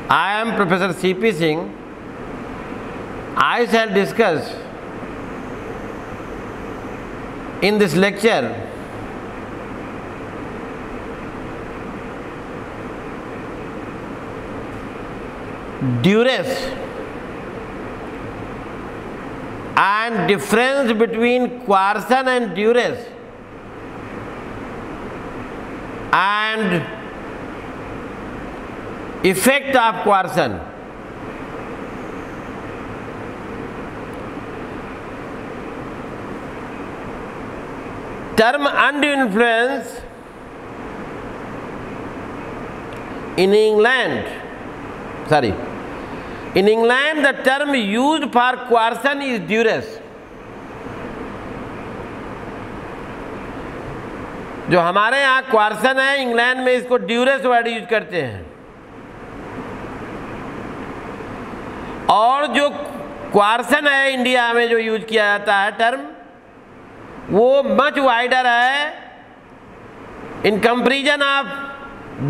I am Professor C.P. Singh. I shall discuss in this lecture duress and difference between coercion and duress and effect of coercion. Term undue influence in England, the term used for coercion is duress. जो हमारे यहाँ coercion है, England में इसको duress word use करते हैं, और जो coercion है इंडिया में जो यूज किया जाता है टर्म, वो मच वाइडर है in comparison of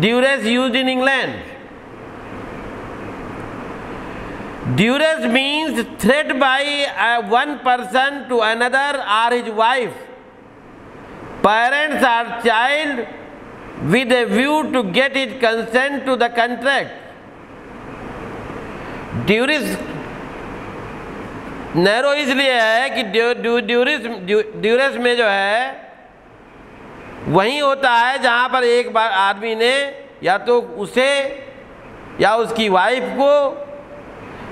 duress used in England. Duress means threat by one person to another or his wife, parents or child with a view to get his consent to the contract. Duress narrow इसलिए है कि duress में जो है वही होता है जहाँ पर एक बार आदमी ने या तो उसे या उसकी वाइफ को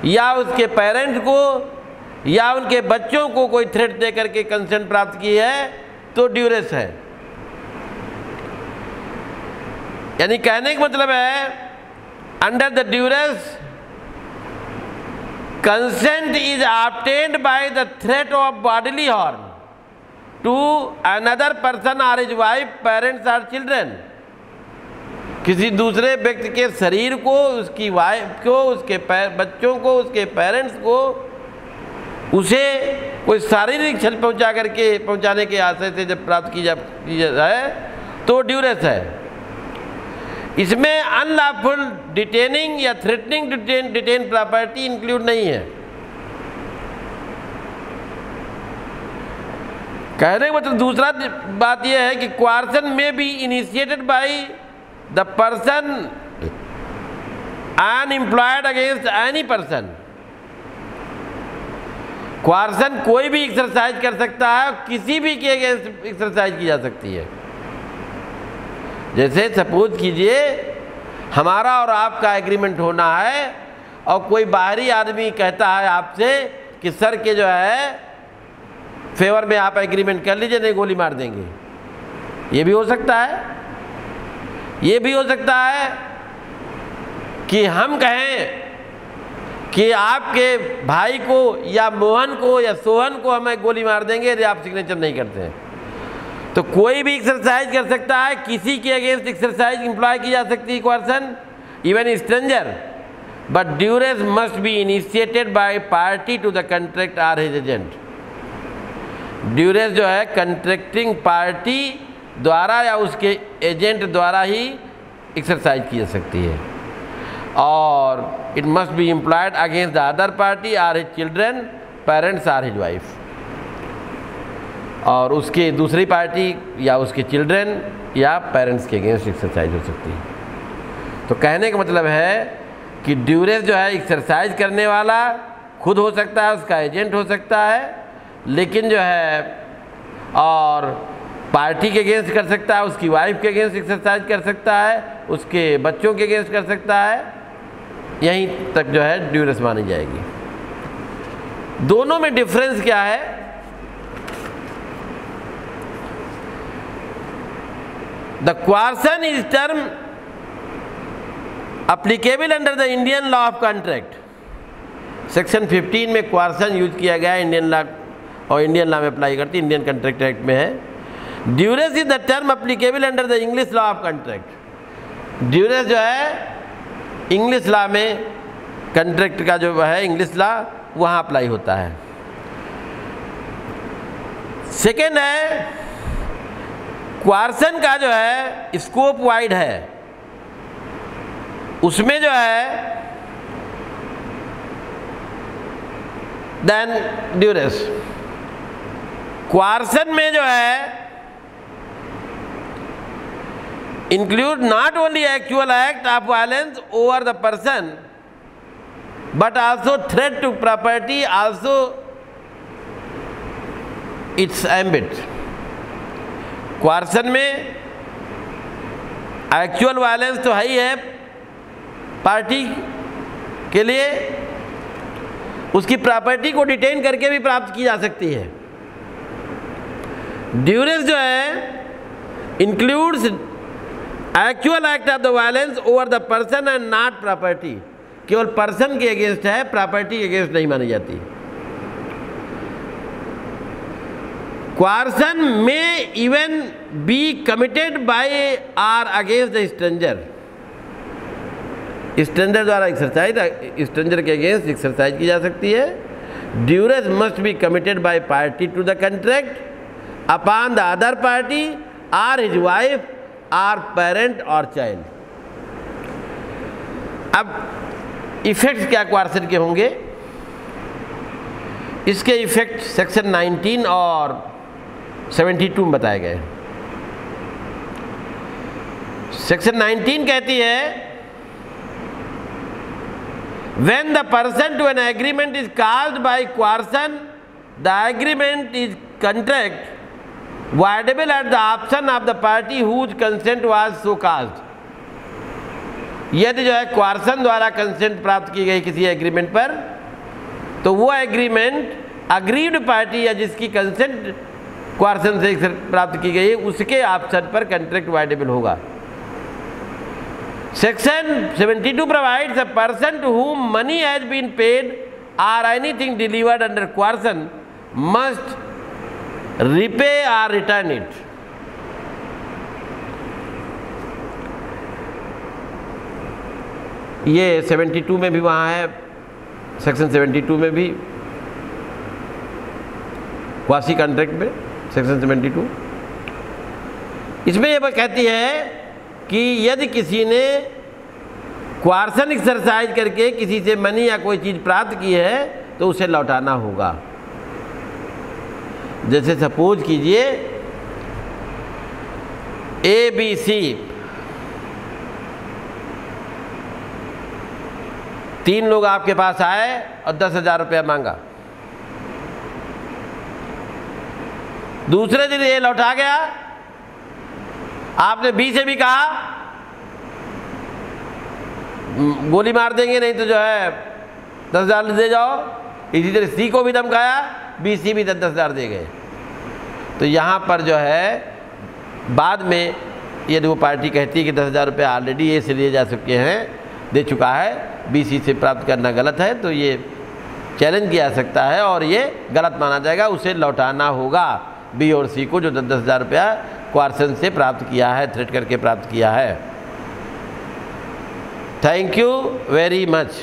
या उसके पेरेंट्स को या उनके बच्चों को कोई थ्रेट दे करके कंसेंट प्राप्त की है, तो ड्यूरेस है। यानी कहने का मतलब है under the duress consent is obtained by the threat of bodily harm to another person or his wife, parents or children. किसी दूसरे व्यक्ति के शरीर को, उसकी वाइफ को, उसके बच्चों को, उसके पेरेंट्स को, उसे कोई शारीरिक क्षति पहुंचाने के आशय से जब प्राप्त की जाए तो ड्यूरेस है। इसमें अनलॉफुल डिटेनिंग या threatening to detain property include नहीं है। कहने का मतलब दूसरा बात यह है कि coercion may be initiated by the person and employed against any person. coercion कोई भी एक्सरसाइज कर सकता है, किसी भी के अगेंस्ट एक्सरसाइज की जा सकती है। जैसे सपोज कीजिए हमारा और आपका एग्रीमेंट होना है और कोई बाहरी आदमी कहता है आपसे कि सर के जो है फेवर में आप एग्रीमेंट कर लीजिए, नहीं गोली मार देंगे। ये भी हो सकता है। ये भी हो सकता है कि हम कहें कि आपके भाई को या मोहन को या सोहन को हमें गोली मार देंगे यदि आप सिग्नेचर नहीं करते हैं। तो कोई भी एक्सरसाइज कर सकता है, किसी के अगेंस्ट एक्सरसाइज इंप्लॉय की जा सकती है coercion, even stranger, but duress must be initiated by party to the contract or his agent. Duress जो है कंट्रैक्टिंग पार्टी द्वारा या उसके एजेंट द्वारा ही एक्सरसाइज की जा सकती है, और it must be employed against the other party or his children, parents or his wife, और उसके दूसरी पार्टी या उसके चिल्ड्रन या पेरेंट्स के अगेंस्ट एक्सरसाइज हो सकती है। तो कहने का मतलब है कि ड्यूरेस जो है एक्सरसाइज करने वाला खुद हो सकता है, उसका एजेंट हो सकता है, लेकिन जो है और पार्टी के अगेंस्ट कर सकता है, उसकी वाइफ के अगेंस्ट एक्सरसाइज कर सकता है, उसके बच्चों के अगेंस्ट कर सकता है। यहीं तक जो है ड्यूरेस मानी जाएगी। दोनों में डिफरेंस क्या है? The coercion is term applicable under the Indian law of contract. Section 15 में coercion यूज किया गया है इंडियन लॉ, और इंडियन लॉ में अप्लाई करती है, इंडियन कॉन्ट्रैक्ट एक्ट में है। Duress is the term applicable under the English law of contract. Duress जो है इंग्लिश लॉ में, कॉन्ट्रैक्ट का जो है इंग्लिश लॉ, वहाँ अप्लाई होता है। सेकेंड है coercion का जो है स्कोप वाइड है, उसमें जो है देन ड्यूरेस। क्वार्सन में जो है include not only actual act of violence over the person but also threat to property, also its ambit. Coercion में एक्चुअल वायलेंस तो है ही है पार्टी के लिए, उसकी प्रॉपर्टी को डिटेन करके भी प्राप्त की जा सकती है। ड्यूरेस जो है includes actual act of the violence over the person and not property, केवल पर्सन के अगेंस्ट है, प्रॉपर्टी के अगेंस्ट नहीं मानी जाती। Coercion may even be committed by or against the stranger। Stranger द्वारा एक्सरसाइज, स्ट्रेंजर के अगेंस्ट एक्सरसाइज की जा सकती है। Duress must be committed by party to the contract upon the other party or his wife or parent और child. अब effects क्या coercion के होंगे, इसके इफेक्ट सेक्शन 19 और 72 में बताए गए। सेक्शन 19 कहती है when the person to an agreement is caused by coercion, the agreement is contract voidable at the option of the party whose consent was so caused। यदि जो है coercion द्वारा कंसेंट प्राप्त की गई किसी एग्रीमेंट पर, तो वो एग्रीमेंट अग्रीव्ड पार्टी या जिसकी कंसेंट क्वार्सन से प्राप्त की गई उसके ऑप्शन पर कॉन्ट्रैक्ट वाइडेबल होगा। Section 72 provides a person to whom money has been paid or anything delivered under coercion must repay or return it. ये 72 में भी वहाँ है, सेक्शन 72 में भी क्वासी कॉन्ट्रैक्ट में सेक्शन 72 इसमें यह कहती है कि यदि किसी ने क्वार्सन एक्सरसाइज करके किसी से मनी या कोई चीज़ प्राप्त की है तो उसे लौटाना होगा। जैसे सपोज कीजिए ABC 3 लोग आपके पास आए और 10,000 रुपया मांगा, दूसरे दिन ये लौटा गया, आपने B से भी कहा गोली मार देंगे नहीं तो जो है 10,000 दे जाओ, इसी तरह C को भी धमकाया, B C भी 10,000 दे गए। तो यहाँ पर जो है बाद में यदि वो पार्टी कहती है कि 10,000 रुपये ऑलरेडी ए से लिए जा चुके हैं, दे चुका है, B C से प्राप्त करना गलत है, तो ये चैलेंज किया जा सकता है और ये गलत माना जाएगा, उसे लौटाना होगा B और C को जो 10,000 रुपया क्वार्सन से प्राप्त किया है, थ्रेट करके प्राप्त किया है। Thank you very much.